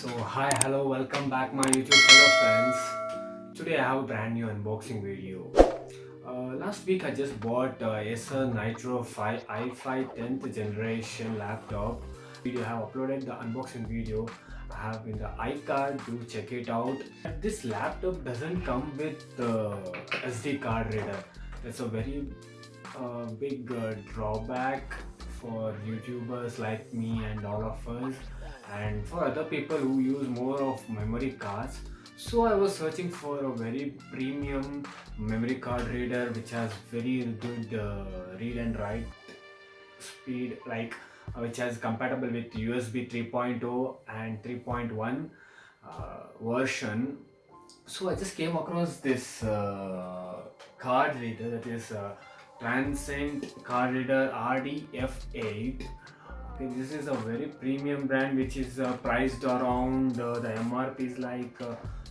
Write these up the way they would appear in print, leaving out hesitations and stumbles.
Hi, hello, welcome back my YouTube fellow friends. Today I have a brand new unboxing video. Last week I just bought Acer Nitro 5 i5 10th generation laptop. I have uploaded the unboxing video. I have in the iCard to check it out. This laptop doesn't come with SD card reader. That's a very big drawback for YouTubers like me and all of us, and for other people who use more of memory cards. So I was searching for a very premium memory card reader which has very good read and write speed, like which has compatible with USB 3.0 and 3.1 version. So I just came across this card reader, that is Transcend Card Reader RDF8. Okay, this is a very premium brand which is priced around the MRP is like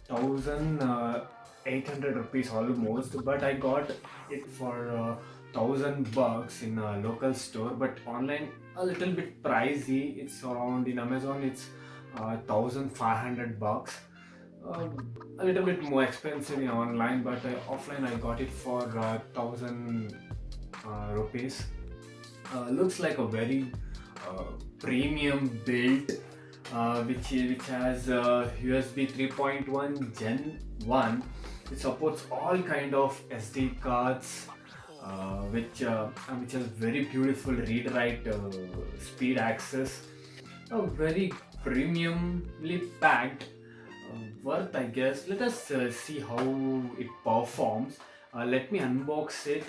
1800 rupees almost, but I got it for $1000 in a local store, but online a little bit pricey. It's around, in Amazon it's $1500. A little bit more expensive in online, but offline I got it for 1000 rupees. Looks like a very premium build, which has USB 3.1 Gen 1. It supports all kind of SD cards, which has very beautiful read write speed access. A very premiumly packed, worth, I guess. Let us see how it performs. Let me unbox it.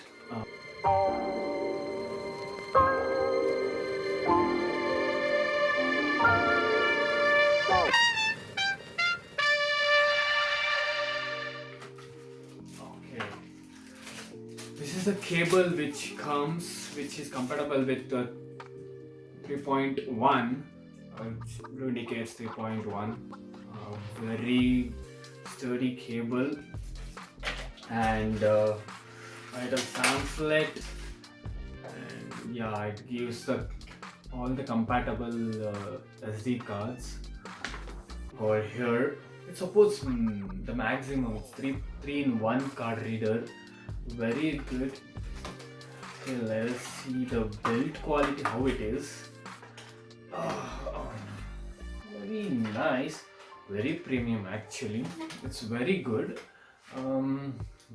Okay, this is a cable which which is compatible with 3.1, which indicates 3.1. Very sturdy cable, and it has pamphlet, and yeah, it gives all the compatible SD cards over here. It supports the maximum. It's 3-in-1 card reader. Very good. Okay, let's see the build quality, how it is. Very nice. Very premium actually. It's very good.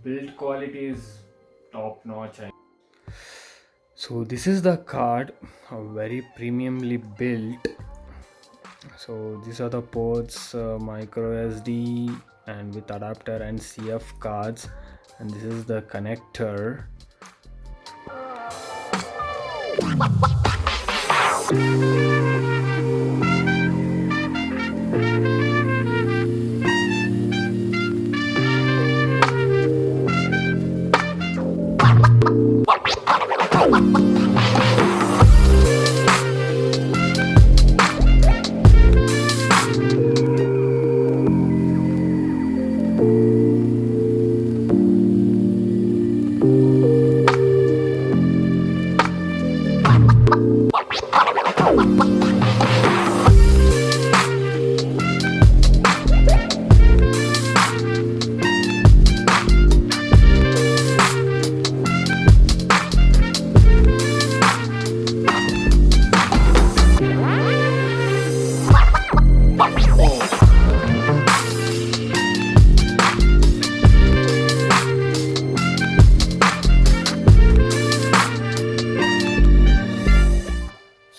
Build quality is top notch. So this is the card, very premiumly built. So these are the ports, microSD and with adapter and CF cards, and this is the connector.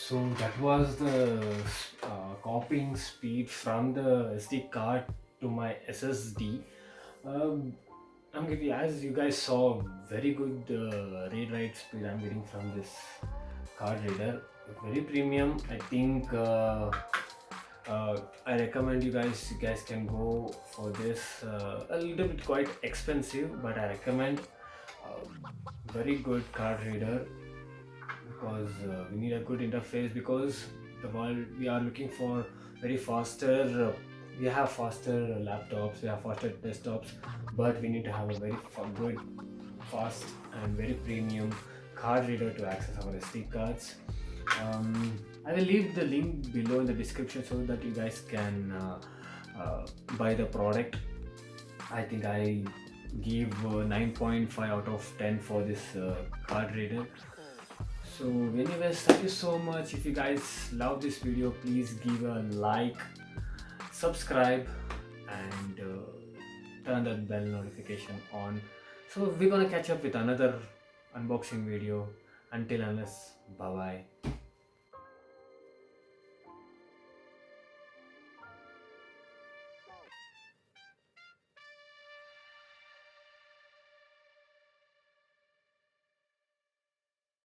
So that was the copying speed from the SD card to my SSD. I'm getting, as you guys saw, very good read write speed I'm getting from this card reader. Very premium. I think I recommend you guys can go for this. A little bit quite expensive, but I recommend. Very good card reader, because we need a good interface, because the world we are looking for very faster. We have faster laptops, we have faster desktops, but we need to have a very good, fast and very premium card reader to access our SD cards. I will leave the link below in the description so that you guys can buy the product. I think I give 9.5 out of 10 for this card reader. So anyways, thank you so much. If you guys love this video, please give a like, subscribe, and turn that bell notification on. So we're gonna catch up with another unboxing video. Until unless, bye bye.